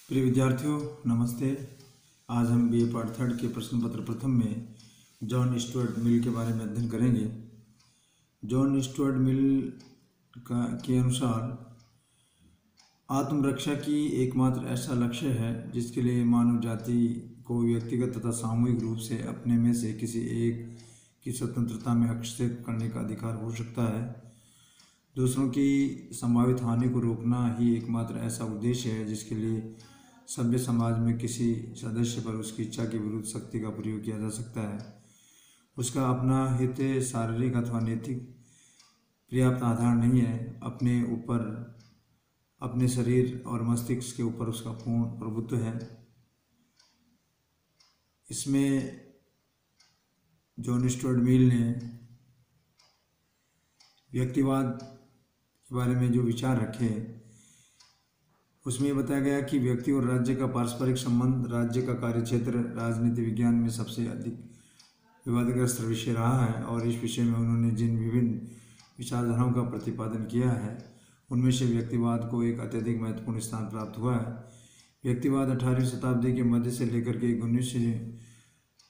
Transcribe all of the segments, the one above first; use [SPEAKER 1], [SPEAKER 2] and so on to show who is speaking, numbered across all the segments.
[SPEAKER 1] प्रिय विद्यार्थियों, नमस्ते। आज हम बीए पार्ट थर्ड के प्रश्न पत्र प्रथम में जॉन स्टुअर्ट मिल के बारे में अध्ययन करेंगे। जॉन स्टुअर्ट मिल के अनुसार आत्मरक्षा की एकमात्र ऐसा लक्ष्य है जिसके लिए मानव जाति को व्यक्तिगत तथा सामूहिक रूप से अपने में से किसी एक की स्वतंत्रता में हस्तक्षेप करने का अधिकार हो सकता है। दूसरों की संभावित हानि को रोकना ही एकमात्र ऐसा उद्देश्य है जिसके लिए सभ्य समाज में किसी सदस्य पर उसकी इच्छा के विरुद्ध शक्ति का प्रयोग किया जा सकता है। उसका अपना हित शारीरिक अथवा नैतिक पर्याप्त आधार नहीं है। अपने ऊपर, अपने शरीर और मस्तिष्क के ऊपर उसका पूर्ण प्रभुत्व है। इसमें जॉन स्टुअर्ट मिल ने व्यक्तिवाद के बारे में जो विचार रखे, उसमें बताया गया कि व्यक्ति और राज्य का पारस्परिक संबंध राज्य का कार्यक्षेत्र राजनीति विज्ञान में सबसे अधिक विवादग्रस्त विषय रहा है और इस विषय में उन्होंने जिन विभिन्न विचारधाराओं का प्रतिपादन किया है उनमें से व्यक्तिवाद को एक अत्यधिक महत्वपूर्ण स्थान प्राप्त हुआ है। व्यक्तिवाद 18वीं शताब्दी के मध्य से लेकर के 19वीं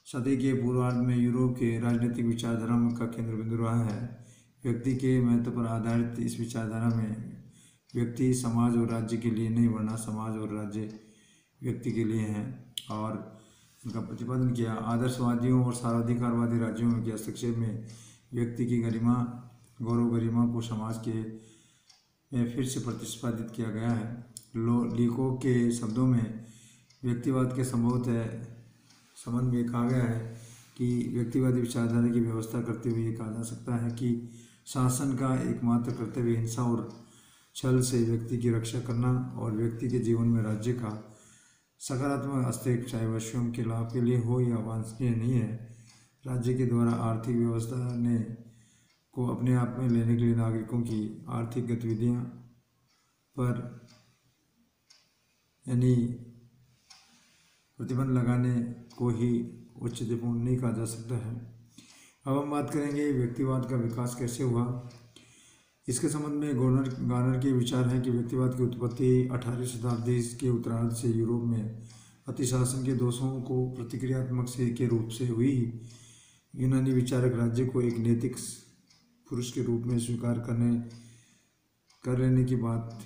[SPEAKER 1] सदी के पूर्वार्ध में यूरोप के राजनीतिक विचारधारा का केंद्र बिंदु रहा है। व्यक्ति के महत्व पर आधारित इस विचारधारा में व्यक्ति समाज और राज्य के लिए नहीं, वरना समाज और राज्य व्यक्ति के लिए हैं और उनका प्रतिपादन किया। आदर्शवादियों और सर्वाधिकारवादी राज्यों के हस्तक्षेप में व्यक्ति की गरिमा, गौरव गरिमा को समाज के में फिर से प्रतिपादित किया गया है। लीको के शब्दों में व्यक्तिवाद के संबंध में कहा गया है कि व्यक्तिवादी विचारधारा की व्यवस्था करते हुए ये कहा जा सकता है कि शासन का एकमात्र कर्तव्य हिंसा और छल से व्यक्ति की रक्षा करना और व्यक्ति के जीवन में राज्य का सकारात्मक हस्तक्षेप चाहे वह स्वयं के लाभ के लिए हो या वांछनीय नहीं है। राज्य के द्वारा आर्थिक व्यवस्था को अपने आप में लेने के लिए नागरिकों की आर्थिक गतिविधियां पर यानी प्रतिबंध लगाने को ही औचित्यपूर्ण नहीं कहा जा सकता है। अब हम बात करेंगे व्यक्तिवाद का विकास कैसे हुआ। इसके संबंध में गार्नर के विचार है कि व्यक्तिवाद की उत्पत्ति 18वीं शताब्दी के उत्तरार्ध से यूरोप में अतिशासन के दोषों को प्रतिक्रियात्मक से के रूप से हुई। यूनानी विचारक राज्य को एक नैतिक पुरुष के रूप में स्वीकार कर लेने की बात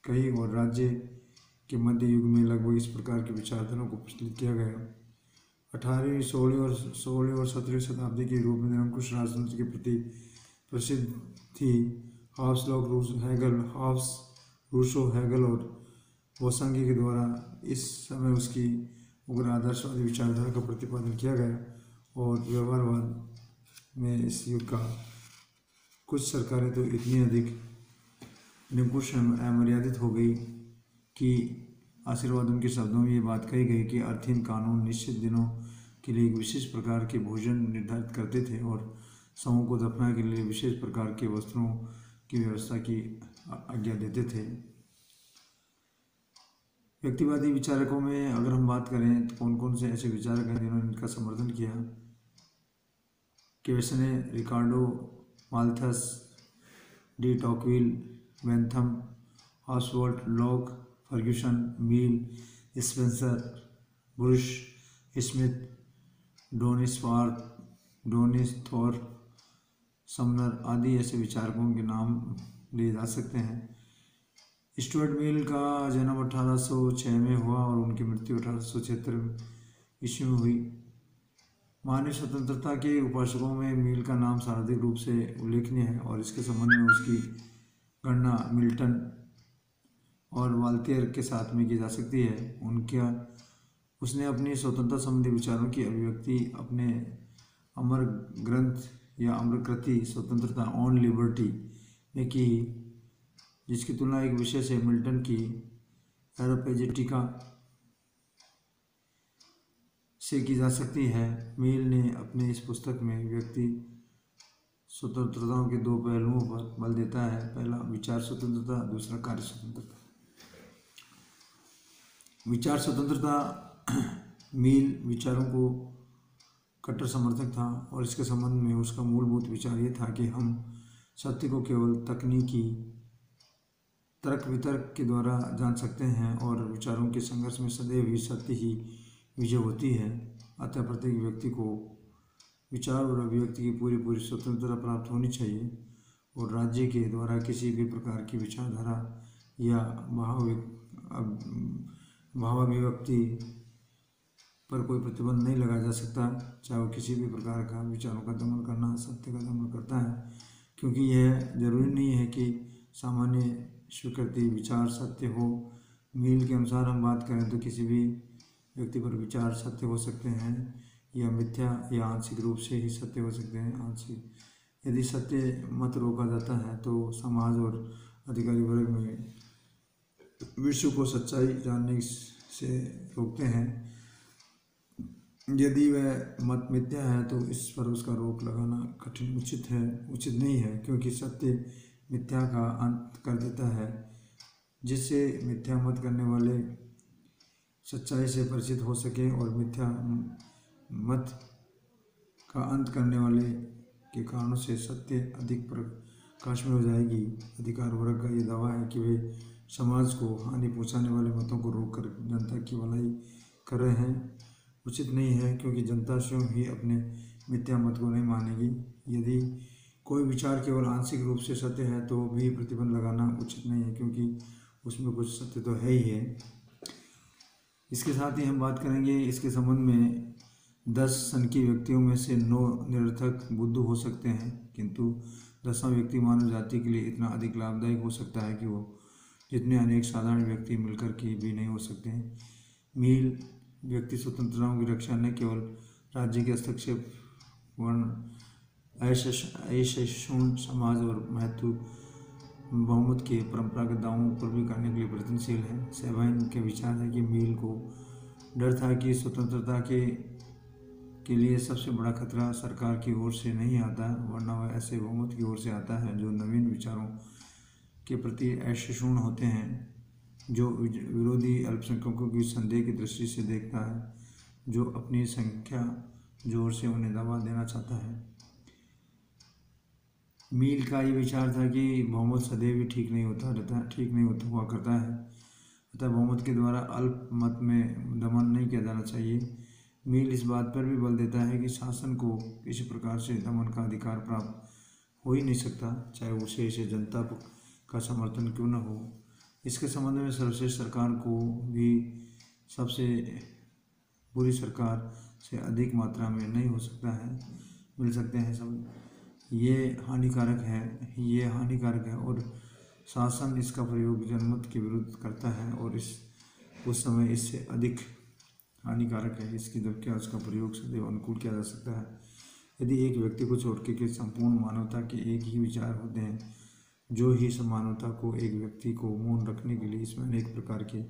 [SPEAKER 1] कही और राज्य के मध्य युग में लगभग इस प्रकार की विचारधारा को प्रचलित किया गया। 18वीं, 16वीं और 17वीं शताब्दी के यूरोप में निरंकुश राजतंत्र के प्रति प्रसिद्ध थी। हाब्स रूसो, हेगल और वोसांगी के द्वारा इस समय उसकी उग्र आदर्शवादी विचारधारा का प्रतिपादन किया गया और व्यवहारवाद में इस युग का कुछ सरकारें तो इतनी अधिक निरंकुश अमर्यादित हो गई कि आशीर्वाद उनके शब्दों में ये बात कही गई कि अर्थहीन कानून निश्चित दिनों के लिए एक विशेष प्रकार के भोजन निर्धारित करते थे और समूह को दफनाने के लिए विशेष प्रकार के वस्त्रों की व्यवस्था की आज्ञा देते थे। व्यक्तिवादी विचारकों में अगर हम बात करें तो कौन कौन से ऐसे विचारक हैं जिन्होंने इनका समर्थन किया। केवेसने, Ricardo, Malthus, de Tocqueville, Bentham, Oswald, Locke, Ferguson, Mill, Spencer, Bush, Smith, Donisthorpe, Sumner आदि ऐसे विचारकों के नाम लिए जा सकते हैं। स्टुअर्ट मिल का जन्म 1806 में हुआ और उनकी मृत्यु 1876 ईस्वी में हुई। मानवीय स्वतंत्रता के उपासकों में मिल का नाम सर्वाधिक रूप से उल्लेखनीय है और इसके संबंध में उसकी गणना मिल्टन और वाल्तेयर के साथ में की जा सकती है। उसने अपनी स्वतंत्रता संबंधी विचारों की अभिव्यक्ति अपने अमर ग्रंथ या अमरकृति स्वतंत्रता ऑन लिबर्टी में की, जिसकी तुलना एक विषय से मिल्टन की एरोपेजिटिका से की जा सकती है। मिल ने अपने इस पुस्तक में व्यक्ति स्वतंत्रताओं के दो पहलुओं पर बल देता है। पहला विचार स्वतंत्रता, दूसरा कार्य स्वतंत्रता। विचार स्वतंत्रता मिल विचारों को कट्टर समर्थक था और इसके संबंध में उसका मूलभूत विचार ये था कि हम सत्य को केवल तकनीकी तर्क वितर्क के द्वारा जान सकते हैं और विचारों के संघर्ष में सदैव ही सत्य ही विजय होती है। अतः प्रत्येक व्यक्ति को विचार और अभिव्यक्ति की पूरी स्वतंत्रता प्राप्त होनी चाहिए और राज्य के द्वारा किसी भी प्रकार की विचारधारा या भावाभिव्यक्ति पर कोई प्रतिबंध नहीं लगाया जा सकता, चाहे वो किसी भी प्रकार का विचारों का दमन करना सत्य का दमन करता है, क्योंकि यह जरूरी नहीं है कि सामान्य स्वीकृति विचार सत्य हो। मील के अनुसार हम बात करें तो किसी भी व्यक्ति पर विचार सत्य हो सकते हैं या मिथ्या या आंशिक रूप से ही सत्य हो सकते हैं। आंशिक यदि सत्य मत रोका जाता है तो समाज और अधिकारी वर्ग में विश्व को सच्चाई जानने से रोकते हैं। यदि वह मत मिथ्या है तो इस पर उसका रोक लगाना कठिन उचित नहीं है, क्योंकि सत्य मिथ्या का अंत कर देता है, जिससे मिथ्या मत करने वाले सच्चाई से परिचित हो सके और मिथ्या मत का अंत करने वाले के कारणों से सत्य अधिक प्रकाश में हो जाएगी। अधिकार वर्ग का ये दावा है कि वे समाज को हानि पहुंचाने वाले मतों को रोककर जनता की भलाई कर रहे हैं। उचित नहीं है, क्योंकि जनता स्वयं ही अपने मिथ्या मत को नहीं मानेगी। यदि कोई विचार केवल आंशिक रूप से सत्य है तो भी प्रतिबंध लगाना उचित नहीं है, क्योंकि उसमें कुछ सत्य तो है ही है। इसके साथ ही हम बात करेंगे इसके संबंध में 10 सनकी व्यक्तियों में से 9 निरर्थक बुद्धू हो सकते हैं, किंतु 10वां व्यक्ति मानव जाति के लिए इतना अधिक लाभदायक हो सकता है कि वो जितने अनेक साधारण व्यक्ति मिलकर के भी नहीं हो सकते हैं। मील व्यक्ति स्वतंत्रताओं की रक्षा न केवल राज्य के हस्तक्षेप वर्ण अशोषण समाज और महत्व बहुमत के परंपरागत दावों पर भी करने के लिए प्रयत्नशील है। सेवाइन के विचार है कि मील को डर था कि स्वतंत्रता के लिए सबसे बड़ा खतरा सरकार की ओर से नहीं आता, वरना वह ऐसे बहुमत की ओर से आता है जो नवीन विचारों के प्रति अशोषण होते हैं, जो विरोधी अल्पसंख्यकों की संदेह की दृष्टि से देखता है, जो अपनी संख्या जोर से उन्हें दबा देना चाहता है। मील का ये विचार था कि बहुमत सदैव ही ठीक नहीं होता हुआ करता है, अतः बहुमत के द्वारा अल्प मत में दमन नहीं किया जाना चाहिए। मील इस बात पर भी बल देता है कि शासन को किसी प्रकार से दमन का अधिकार प्राप्त हो ही नहीं सकता, चाहे उसे इसे जनता का समर्थन क्यों न हो। इसके संबंध में सर्वश्रेष्ठ सरकार को भी सबसे बुरी सरकार से अधिक मात्रा में नहीं हो सकता है मिल सकते हैं सब। ये हानिकारक है और शासन इसका प्रयोग जनमत के विरुद्ध करता है और उस समय इससे अधिक हानिकारक है। इसकी जबकि उसका प्रयोग सदैव अनुकूल किया जा सकता है। यदि एक व्यक्ति को छोड़ के संपूर्ण मानवता के एक ही विचार होते हैं, जो ही मानवता को एक व्यक्ति को मौन रखने के लिए इसमें अनेक प्रकार के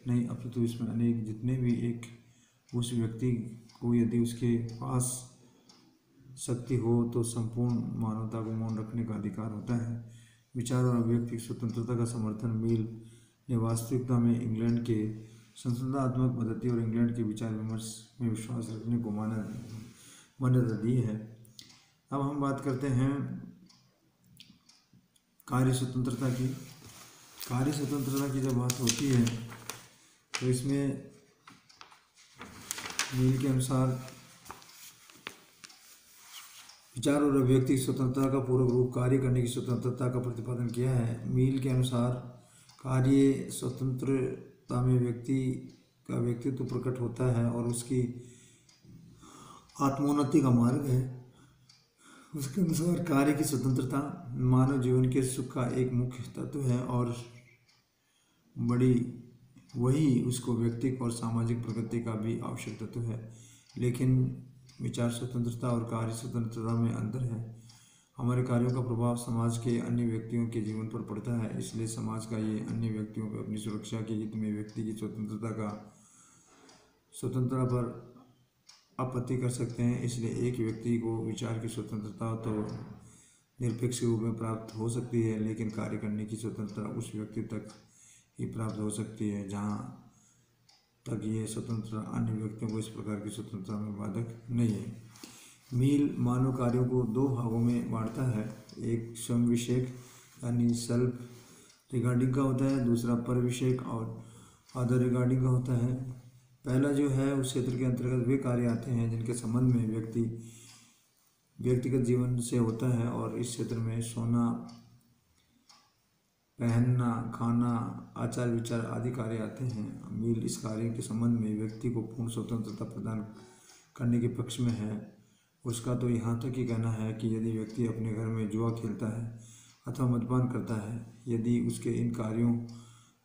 [SPEAKER 1] नहीं अपितु इसमें अनेक जितने भी एक उस व्यक्ति को यदि उसके पास शक्ति हो तो संपूर्ण मानवता को मौन रखने का अधिकार होता है। विचार और अभिव्यक्ति स्वतंत्रता का समर्थन मील ने वास्तविकता में इंग्लैंड के संशोधनात्मक पद्धति और इंग्लैंड के विचार विमर्श में विश्वास रखने को मान्यता दी है। अब हम बात करते हैं कार्य स्वतंत्रता की। कार्य स्वतंत्रता की जब बात होती है तो इसमें मील के अनुसार विचार और अभिव्यक्ति स्वतंत्रता का पूर्ण रूप कार्य करने की स्वतंत्रता का प्रतिपादन किया है। मील के अनुसार कार्य स्वतंत्रता में व्यक्ति का व्यक्तित्व प्रकट होता है और उसकी आत्मोन्नति का मार्ग है। उसके अनुसार कार्य की स्वतंत्रता मानव जीवन के सुख का एक मुख्य तत्व है और वही उसको व्यक्तिक और सामाजिक प्रगति का भी आवश्यक तत्व है। लेकिन विचार स्वतंत्रता और कार्य स्वतंत्रता में अंतर है। हमारे कार्यों का प्रभाव समाज के अन्य व्यक्तियों के जीवन पर पड़ता है, इसलिए समाज का ये अन्य व्यक्तियों को अपनी सुरक्षा के हित में व्यक्ति की स्वतंत्रता पर आपत्ति कर सकते हैं। इसलिए एक व्यक्ति को विचार की स्वतंत्रता तो निरपेक्ष रूप में प्राप्त हो सकती है, लेकिन कार्य करने की स्वतंत्रता उस व्यक्ति तक ही प्राप्त हो सकती है जहाँ तक ये स्वतंत्रता अन्य व्यक्तियों को इस प्रकार की स्वतंत्रता में बाधक नहीं है। मील मानव कार्यों को 2 भागों में बांटता है। एक स्वयं विषयक यानी सेल्फ रिगार्डिंग का होता है, दूसरा पर विषयक और अदर रिगार्डिंग का होता है। पहला जो है उस क्षेत्र के अंतर्गत वे कार्य आते हैं जिनके संबंध में व्यक्तिगत जीवन से होता है, और इस क्षेत्र में सोना, पहनना, खाना, आचार विचार आदि कार्य आते हैं। मील इस कार्य के संबंध में व्यक्ति को पूर्ण स्वतंत्रता प्रदान करने के पक्ष में है। उसका तो यहाँ तक ही कहना है कि यदि व्यक्ति अपने घर में जुआ खेलता है अथवा मद्यपान करता है, यदि उसके इन कार्यों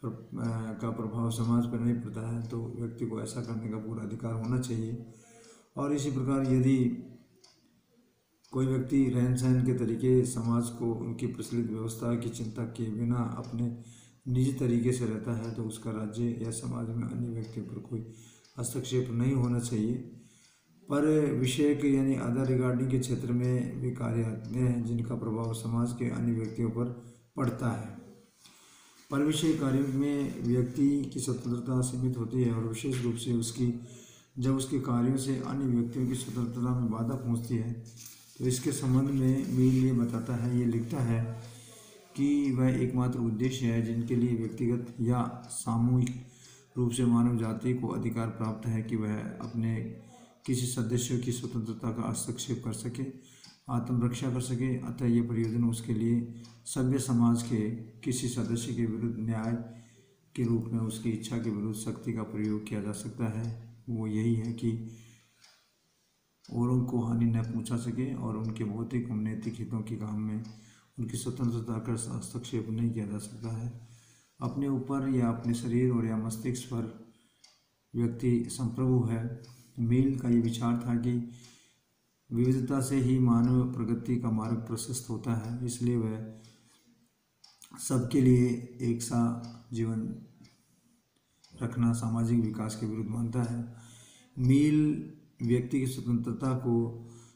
[SPEAKER 1] का प्रभाव समाज पर नहीं पड़ता है तो व्यक्ति को ऐसा करने का पूरा अधिकार होना चाहिए। और इसी प्रकार यदि कोई व्यक्ति रहन सहन के तरीके समाज को उनकी प्रचलित व्यवस्था की चिंता किए बिना अपने निजी तरीके से रहता है तो उसका राज्य या समाज में अन्य व्यक्तियों पर कोई हस्तक्षेप नहीं होना चाहिए। पर विषय के यानी अदर रिगार्डिंग के क्षेत्र में वे कार्य आते हैं जिनका प्रभाव समाज के अन्य व्यक्तियों पर पड़ता है। पर विषय कार्यों में व्यक्ति की स्वतंत्रता सीमित होती है, और विशेष रूप से जब उसके कार्यों से अन्य व्यक्तियों की स्वतंत्रता में बाधा पहुंचती है तो इसके संबंध में मील ये बताता है, ये लिखता है कि वह एकमात्र उद्देश्य है जिनके लिए व्यक्तिगत या सामूहिक रूप से मानव जाति को अधिकार प्राप्त है कि वह अपने किसी सदस्य की स्वतंत्रता का हस्तक्षेप कर सके, आत्मरक्षा कर सके। अतः ये प्रयोजन उसके लिए सभ्य समाज के किसी सदस्य के विरुद्ध न्याय के रूप में उसकी इच्छा के विरुद्ध शक्ति का प्रयोग किया जा सकता है। वो यही है कि औरों को हानि न पहुंचा सके और उनके भौतिक और नैतिक हितों के काम में उनकी स्वतंत्रता का हस्तक्षेप नहीं किया जा सकता है। अपने ऊपर या अपने शरीर और या मस्तिष्क पर व्यक्ति संप्रभु है। मील का ये विचार था कि विविधता से ही मानव प्रगति का मार्ग प्रशस्त होता है, इसलिए वह सबके लिए एक सा जीवन रखना सामाजिक विकास के विरुद्ध मानता है। मील व्यक्ति की स्वतंत्रता को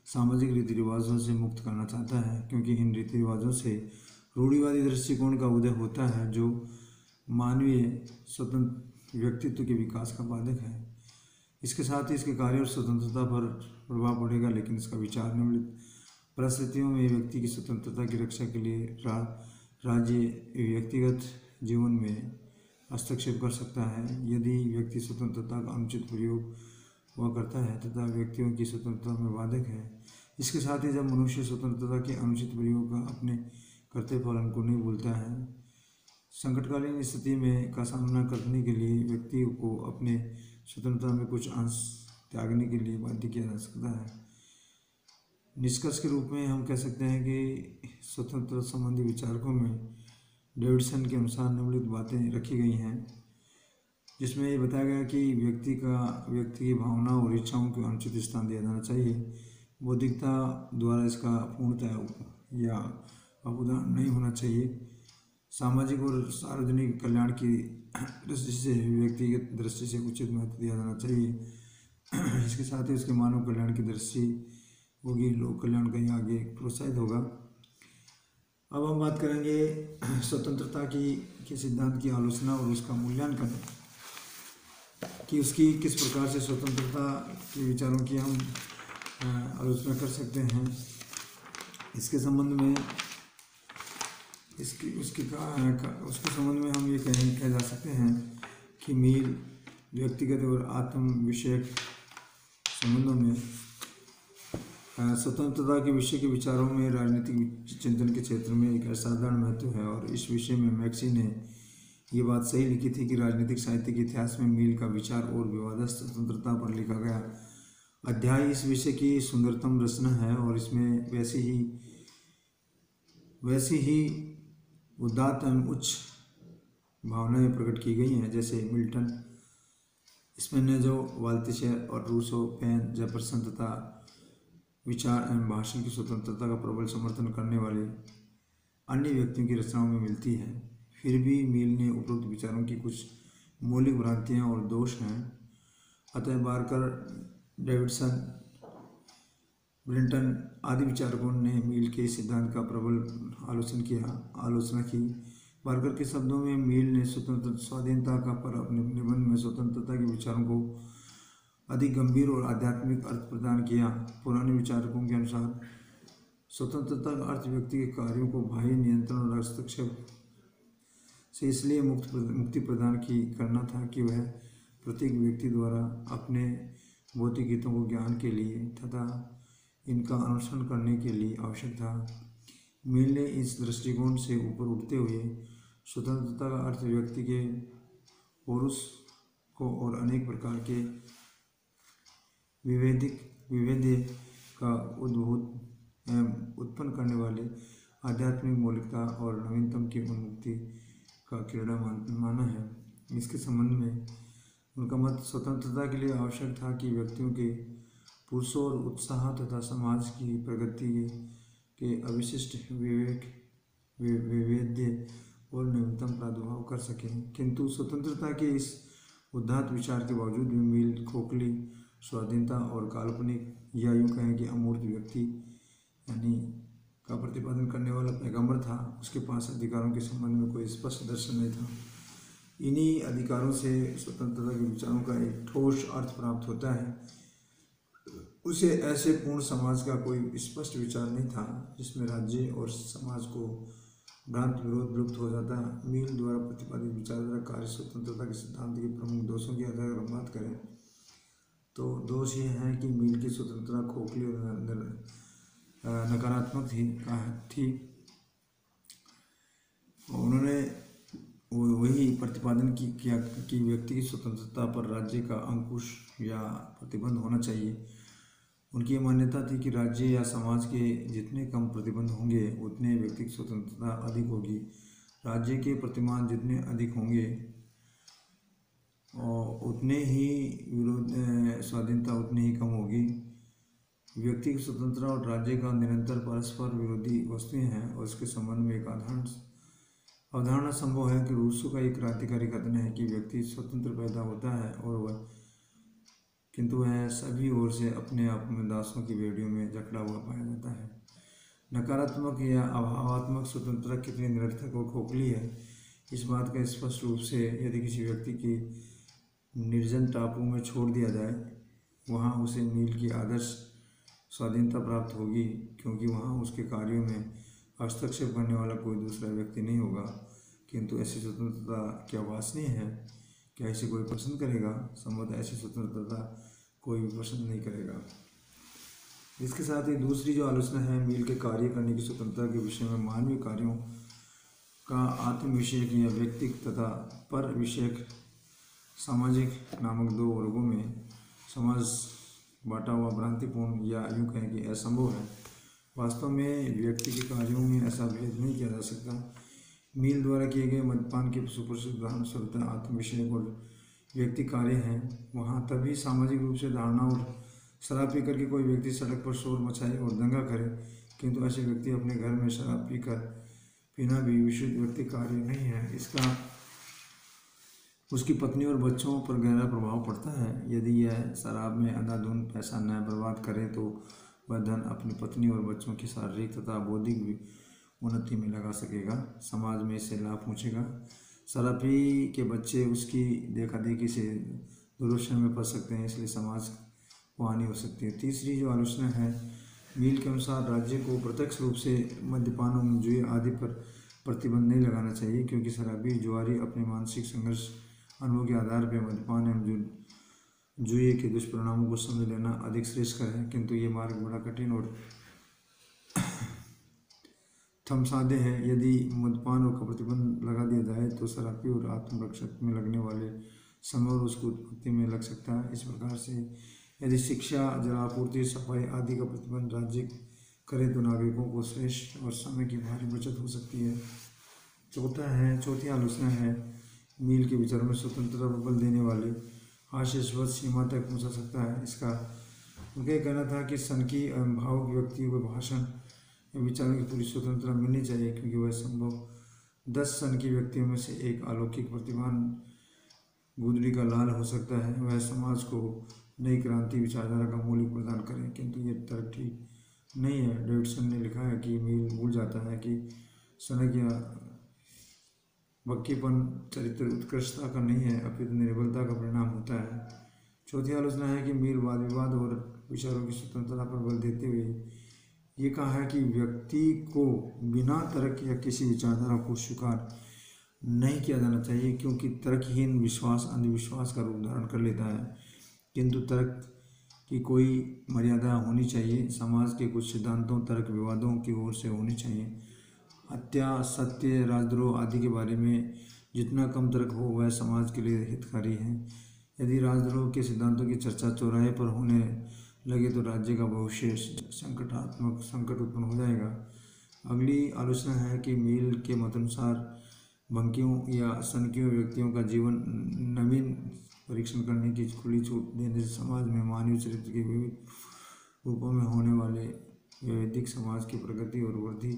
[SPEAKER 1] सामाजिक रीति रिवाजों से मुक्त करना चाहता है, क्योंकि इन रीति रिवाजों से रूढ़िवादी दृष्टिकोण का उदय होता है जो मानवीय स्वतंत्र व्यक्तित्व के विकास का बाधक है। इसके साथ ही इसके कार्य और स्वतंत्रता पर प्रभाव पड़ेगा, लेकिन इसका विचार निम्नलिखित परिस्थितियों में व्यक्ति की स्वतंत्रता की रक्षा के लिए राज्य व्यक्तिगत जीवन में हस्तक्षेप कर सकता है। यदि व्यक्ति स्वतंत्रता का अनुचित प्रयोग हुआ करता है तथा व्यक्तियों की स्वतंत्रता में बाधक है। इसके साथ ही जब मनुष्य स्वतंत्रता के अनुचित प्रयोग का अपने कर्तव्य पालन को नहीं भूलता है, संकटकालीन स्थिति में का सामना करने के लिए व्यक्ति को अपने स्वतंत्रता में कुछ अंश त्यागने के लिए बाध्य किया जा सकता है। निष्कर्ष के रूप में हम कह सकते हैं कि स्वतंत्रता संबंधी विचारकों में डेविडसन के अनुसार निम्नलिखित बातें रखी गई हैं, जिसमें ये बताया गया कि व्यक्ति की भावना और इच्छाओं को अनुचित स्थान दिया जाना चाहिए। बौद्धिकता द्वारा इसका पूर्णतः या अवदान नहीं होना चाहिए। सामाजिक और सार्वजनिक कल्याण की दृष्टि से व्यक्तिगत दृष्टि से उचित महत्व दिया जाना चाहिए। इसके साथ ही उसके मानव कल्याण की दृष्टि होगी, लोक कल्याण कहीं आगे प्रोत्साहित होगा। अब हम बात करेंगे स्वतंत्रता के सिद्धांत की आलोचना और उसका मूल्यांकन, कि उसकी किस प्रकार से स्वतंत्रता के विचारों की हम आलोचना कर सकते हैं। इसके संबंध में उसके संबंध में हम ये कह जा सकते हैं कि मील व्यक्तिगत और आत्म विषयक संबंधों में स्वतंत्रता के विषय के विचारों में राजनीतिक चिंतन के क्षेत्र में एक असाधारण महत्व है। और इस विषय में मैक्सी ने ये बात सही लिखी थी कि राजनीतिक साहित्य के इतिहास में मील का विचार और विवादास्पद स्वतंत्रता पर लिखा गया अध्याय इस विषय की सुंदरतम रचना है, और इसमें वैसी ही उदात्त एवं उच्च भावनाएं प्रकट की गई हैं, जैसे मिल्टन, स्पिनोजा, वॉल्टेयर और रूसो, पेन, जेफरसन तथा विचार एवं भाषण की स्वतंत्रता का प्रबल समर्थन करने वाले अन्य व्यक्तियों की रचनाओं में मिलती है। फिर भी मील ने उपरोक्त विचारों की कुछ मौलिक भ्रांतियाँ और दोष हैं। अतः बार्कर, डेविडसन, ब्रिंटन आदि विचारकों ने मील के सिद्धांत का प्रबल आलोचना की। बार्कर के शब्दों में मील ने स्वतंत्र स्वाधीनता का पर अपने निबंध में स्वतंत्रता के विचारों को अधिक गंभीर और आध्यात्मिक अर्थ प्रदान किया। पुराने विचारकों के अनुसार स्वतंत्रता का अर्थ व्यक्ति के कार्यों को बाह्य नियंत्रण और हस्तक्षेप से इसलिए मुक्ति प्रदान की करना था कि वह प्रत्येक व्यक्ति द्वारा अपने भौतिक हितों को ज्ञान के लिए तथा इनका अनुसरण करने के लिए आवश्यक था। मिल ने इस दृष्टिकोण से ऊपर उठते हुए स्वतंत्रता का अर्थ व्यक्ति के पौरुष को और अनेक प्रकार के विभेद्य का उद्भूत एवं उत्पन्न करने वाले आध्यात्मिक मौलिकता और नवीनतम की उन्मुक्ति का क्रीड़ा माना है। इसके संबंध में उनका मत स्वतंत्रता के लिए आवश्यक था कि व्यक्तियों के पुरुषों और उत्साह तथा समाज की प्रगति के अविशिष्ट वैविध्य और नवीनतम प्रादुर्भाव कर सकें। किंतु स्वतंत्रता के इस उदात्त विचार के बावजूद भी मिल खोखली स्वाधीनता और काल्पनिक या यूँ कहें कि अमूर्त व्यक्ति यानी का प्रतिपादन करने वाला पैगंबर था। उसके पास अधिकारों के संबंध में कोई स्पष्ट दर्शन नहीं था। इन्हीं अधिकारों से स्वतंत्रता के विचारों का एक ठोस अर्थ प्राप्त होता है। उसे ऐसे पूर्ण समाज का कोई स्पष्ट विचार नहीं था जिसमें राज्य और समाज को भ्रांत विरोध विलुप्त हो जाता। मिल द्वारा प्रतिपादित विचारधारा कार्य स्वतंत्रता के सिद्धांत के प्रमुख दोषों की अगर हम बात करें तो दोष ये हैं कि मिल की स्वतंत्रता खोखली और नकारात्मक थी। उन्होंने वही प्रतिपादन किया कि व्यक्ति की स्वतंत्रता पर राज्य का अंकुश या प्रतिबंध होना चाहिए। उनकी मान्यता थी कि राज्य या समाज के जितने कम प्रतिबंध होंगे उतने व्यक्ति की स्वतंत्रता अधिक होगी। राज्य के प्रतिमान जितने अधिक होंगे और उतने ही स्वाधीनता उतनी ही कम होगी। व्यक्ति की स्वतंत्रता और राज्य का निरंतर परस्पर विरोधी वस्तुएं हैं और इसके संबंध में एक अवधारणा संभव है कि रूसो का एक क्रांतिकारी कथन है कि व्यक्ति स्वतंत्र पैदा होता है और वह किंतु वह सभी ओर से अपने आप में दासों की बेड़ियों में जकड़ा हुआ पाया जाता है। नकारात्मक या अभावात्मक स्वतंत्रता कितनी निरर्थक और खोखली है इस बात का स्पष्ट रूप से यदि किसी व्यक्ति की निर्जन टापू में छोड़ दिया जाए वहाँ उसे मील की आदर्श स्वाधीनता प्राप्त होगी, क्योंकि वहाँ उसके कार्यों में हस्तक्षेप करने वाला कोई दूसरा व्यक्ति नहीं होगा। किंतु ऐसी स्वतंत्रता क्या वांछनीय है? क्या इसे कोई पसंद करेगा? संभवतः ऐसी स्वतंत्रता कोई भी पसंद नहीं करेगा। इसके साथ ही दूसरी जो आलोचना है मिल के कार्य करने की स्वतंत्रता के विषय में मानवीय कार्यों का आत्म विषयक या व्यक्तिक तथा पर विषयक सामाजिक नामक दो वर्गों में समाज बांटा हुआ भ्रांतिपूर्ण या यूँ कहें कि असंभव है। वास्तव में व्यक्ति के कार्यों में ऐसा भेद नहीं किया जा सकता। मिल द्वारा किए गए मद्यपान के सुप्रसिद्ध उदाहरण स्वतः आत्म विषयक और व्यक्ति कार्य हैं। वहाँ तभी सामाजिक रूप से धारणा और शराब पी करके कोई व्यक्ति सड़क पर शोर मचाए और दंगा करे, किंतु ऐसे व्यक्ति अपने घर में शराब पीना भी विशुद्ध व्यक्ति कार्य नहीं है। इसका उसकी पत्नी और बच्चों पर गहरा प्रभाव पड़ता है। यदि यह शराब में अंधाधुंध पैसा न बर्बाद करे तो वह धन अपनी पत्नी और बच्चों की शारीरिक तथा बौद्धिक उन्नति में लगा सकेगा। समाज में इससे लाभ पहुँचेगा। शराबी के बच्चे उसकी देखा देखी से दुर्व्यसन में फंस सकते हैं, इसलिए समाज को हानि हो सकती है। तीसरी जो आलोचना है मिल के अनुसार राज्य को प्रत्यक्ष रूप से मद्यपान और जुए आदि पर प्रतिबंध नहीं लगाना चाहिए, क्योंकि शराबी जुआरी अपने मानसिक संघर्ष अनुभव के आधार पर मद्यपान एवं जुए के दुष्परिणामों को समझ लेना अधिक श्रेष्ठ है। किंतु ये मार्ग बड़ा कठिन और थमसादे है। यदि मद्यपान और प्रतिबंध लगा दिया जाए तो शराबी और आत्मरक्षक में लगने वाले समय और उसकी उत्पत्ति में लग सकता है। इस प्रकार से यदि शिक्षा, जलापूर्ति, सफाई आदि का प्रतिबंध राज्य करे तो नागरिकों को श्रेष्ठ और समय की भारी बचत हो सकती है। चौथी आलोचना है मिल के विचारों में स्वतंत्रता पर बल देने वाले हास्यास्पद सीमा तक पहुंचा सकता है। इसका उनका कहना था कि सनकी एवं भावुक व्यक्तियों को भाषण या विचारों की पूरी स्वतंत्रता मिलनी चाहिए, क्योंकि वह संभव 10 सनकी व्यक्तियों में से एक अलौकिक प्रतिभान गुदड़ी का लाल हो सकता है। वह समाज को नई क्रांति विचारधारा का मौलिक प्रदान करें, किंतु ये तर्क ठीक नहीं है। डेविडसन ने लिखा है कि मिल भूल जाता है कि सनक या बक्कीपन चरित्र उत्कृष्टता का नहीं है, अपितु निर्बलता का परिणाम होता है। चौथी आलोचना है कि मिल वाद विवाद और विचारों की स्वतंत्रता पर बल देते हुए ये कहा है कि व्यक्ति को बिना तर्क या किसी विचारधारा को स्वीकार नहीं किया जाना चाहिए, क्योंकि तर्कहीन विश्वास अंधविश्वास का रूप धारण कर लेता है। किंतु तर्क की कोई मर्यादा होनी चाहिए। समाज के कुछ सिद्धांतों तर्क विवादों की ओर से होनी चाहिए। हत्या, सत्य, राजद्रोह आदि के बारे में जितना कम तर्क हो वह समाज के लिए हितकारी है। यदि राजद्रोह के सिद्धांतों की चर्चा चौराहे पर होने लगे तो राज्य का भविष्य संकट उत्पन्न हो जाएगा। अगली आलोचना है कि मिल के मतनुसार बंकियों या सनकियों व्यक्तियों का जीवन नवीन परीक्षण करने की खुली छूट देने से समाज में मानवीय चरित्र के विविध रूपों में होने वाले वैदिक समाज की प्रगति और वृद्धि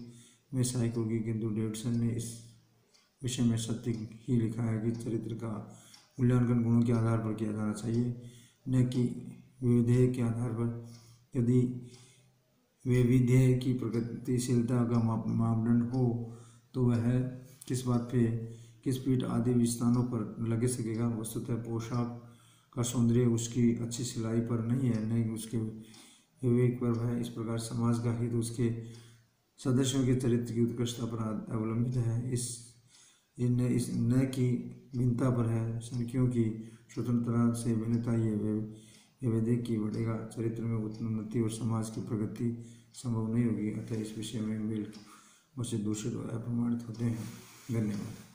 [SPEAKER 1] में सहायक होगी। किंतु डेविडसन ने इस विषय में सत्य ही लिखा है कि चरित्र का मूल्यांकन गुणों के आधार पर किया जाना चाहिए, न कि विधेय के आधार पर। यदि वैविध्य की प्रगतिशीलता का मापदंड हो तो वह किस बात पे, किस पीठ आदि विस्थानों पर लगे सकेगा। वस्तुतः पोशाक का सौंदर्य उसकी अच्छी सिलाई पर नहीं है, न उसके विवेक पर है। इस प्रकार समाज का हित उसके सदस्यों के चरित्र की उत्कृष्टता पर अवलंबित है, इस न कि भिन्नता पर है। सनकियों की स्वतंत्रता से भिन्नता ये वैदिक की बढ़ेगा, चरित्र में उन्नति और समाज की प्रगति संभव नहीं होगी। अतः इस विषय में मिल मुझसे दूषित और अप्रमाणित होते हैं। धन्यवाद।